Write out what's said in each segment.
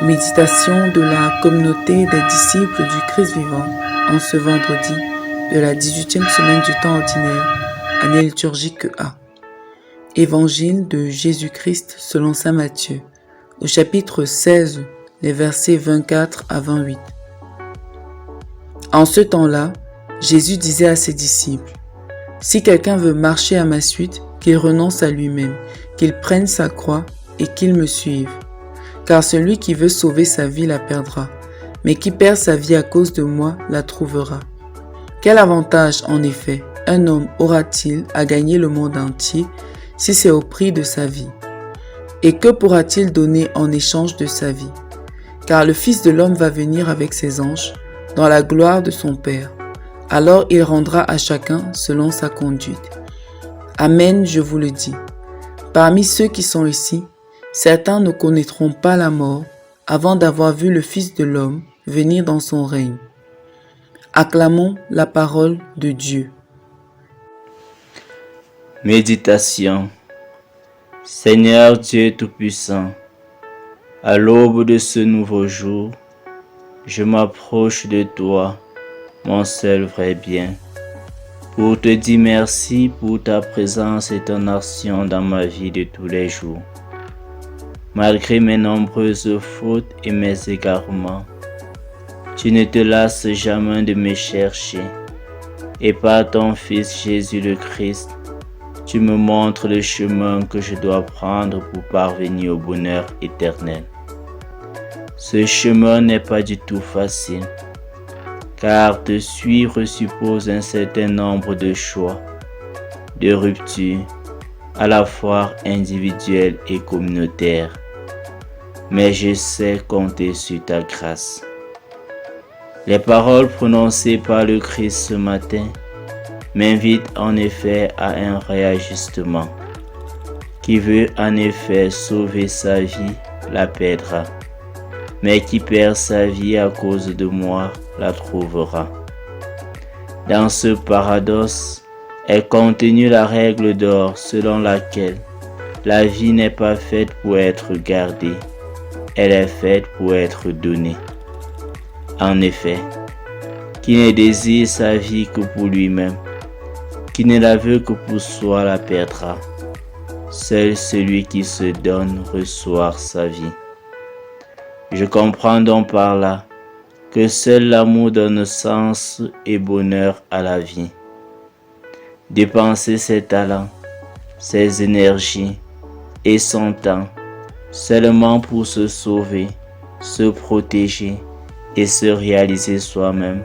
Méditation de la communauté des disciples du Christ vivant en ce vendredi de la 18e semaine du temps ordinaire, année liturgique A. Évangile de Jésus-Christ selon saint Matthieu, au chapitre 16, les versets 24 à 28. En ce temps-là, Jésus disait à ses disciples, « Si quelqu'un veut marcher à ma suite, qu'il renonce à lui-même, qu'il prenne sa croix et qu'il me suive. Car celui qui veut sauver sa vie la perdra, mais qui perd sa vie à cause de moi la trouvera. Quel avantage, en effet, un homme aura-t-il à gagner le monde entier si c'est au prix de sa vie? Et que pourra-t-il donner en échange de sa vie? Car le Fils de l'homme va venir avec ses anges dans la gloire de son Père. Alors il rendra à chacun selon sa conduite. Amen, je vous le dis. Parmi ceux qui sont ici, certains ne connaîtront pas la mort avant d'avoir vu le Fils de l'homme venir dans son règne. Acclamons la parole de Dieu. Méditation. Seigneur Dieu Tout-Puissant, à l'aube de ce nouveau jour, je m'approche de toi, mon seul vrai bien, pour te dire merci pour ta présence et ton action dans ma vie de tous les jours. Malgré mes nombreuses fautes et mes égarements, tu ne te lasses jamais de me chercher, et par ton Fils Jésus le Christ, tu me montres le chemin que je dois prendre pour parvenir au bonheur éternel. Ce chemin n'est pas du tout facile, car te suivre suppose un certain nombre de choix, de ruptures, à la fois individuelles et communautaires. Mais je sais compter sur ta grâce. Les paroles prononcées par le Christ ce matin m'invitent en effet à un réajustement. Qui veut en effet sauver sa vie, la perdra, mais qui perd sa vie à cause de moi, la trouvera. Dans ce paradoxe est contenue la règle d'or selon laquelle la vie n'est pas faite pour être gardée, elle est faite pour être donnée. En effet, qui ne désire sa vie que pour lui-même, qui ne la veut que pour soi la perdra. Seul celui qui se donne reçoit sa vie. Je comprends donc par là que seul l'amour donne sens et bonheur à la vie. Dépenser ses talents, ses énergies et son temps seulement pour se sauver, se protéger et se réaliser soi-même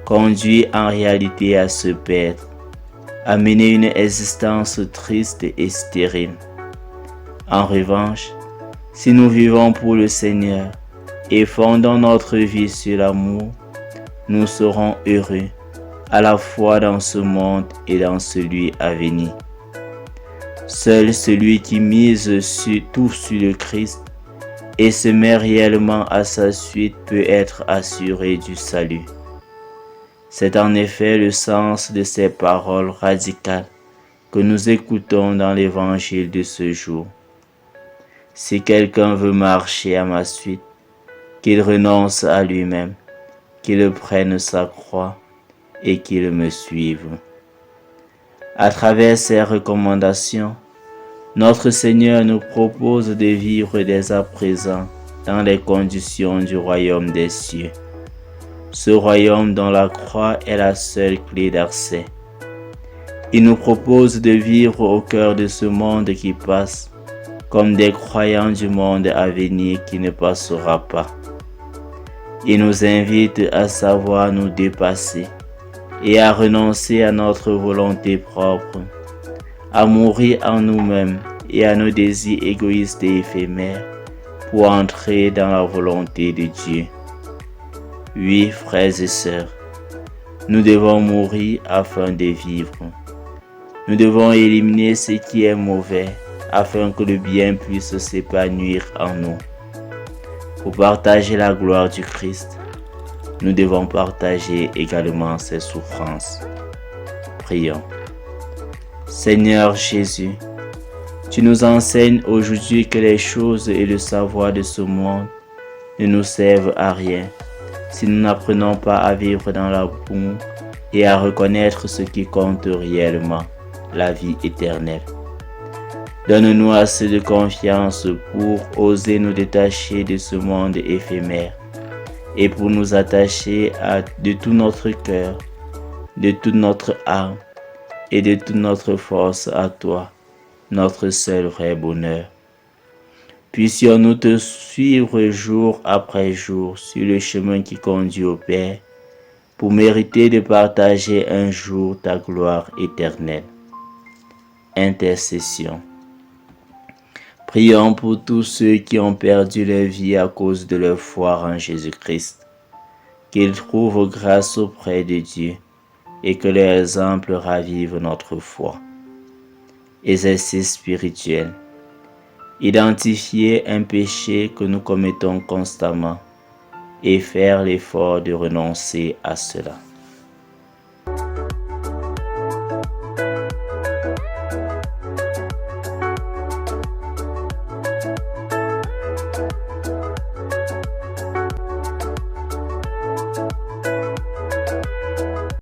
conduit en réalité à se perdre, à mener une existence triste et stérile. En revanche, si nous vivons pour le Seigneur et fondons notre vie sur l'amour, nous serons heureux, à la fois dans ce monde et dans celui à venir. Seul celui qui mise tout sur le Christ et se met réellement à sa suite peut être assuré du salut. C'est en effet le sens de ces paroles radicales que nous écoutons dans l'évangile de ce jour. Si quelqu'un veut marcher à ma suite, qu'il renonce à lui-même, qu'il prenne sa croix et qu'il me suive. À travers ces recommandations, notre Seigneur nous propose de vivre dès à présent dans les conditions du royaume des cieux. Ce royaume dont la croix est la seule clé d'accès. Il nous propose de vivre au cœur de ce monde qui passe, comme des croyants du monde à venir qui ne passera pas. Il nous invite à savoir nous dépasser et à renoncer à notre volonté propre, à mourir en nous-mêmes et à nos désirs égoïstes et éphémères pour entrer dans la volonté de Dieu. Oui, frères et sœurs, nous devons mourir afin de vivre. Nous devons éliminer ce qui est mauvais afin que le bien puisse s'épanouir en nous. Pour partager la gloire du Christ, nous devons partager également ses souffrances. Prions. Seigneur Jésus, tu nous enseignes aujourd'hui que les choses et le savoir de ce monde ne nous servent à rien si nous n'apprenons pas à vivre dans l'amour et à reconnaître ce qui compte réellement, la vie éternelle. Donne-nous assez de confiance pour oser nous détacher de ce monde éphémère et pour nous attacher de tout notre cœur, de toute notre âme et de toute notre force à toi, notre seul vrai bonheur. Puissions-nous te suivre jour après jour sur le chemin qui conduit au Père, pour mériter de partager un jour ta gloire éternelle. Intercession. Prions pour tous ceux qui ont perdu leur vie à cause de leur foi en Jésus-Christ, qu'ils trouvent grâce auprès de Dieu et que leur exemple ravive notre foi. Exercice spirituel. Identifier un péché que nous commettons constamment et faire l'effort de renoncer à cela.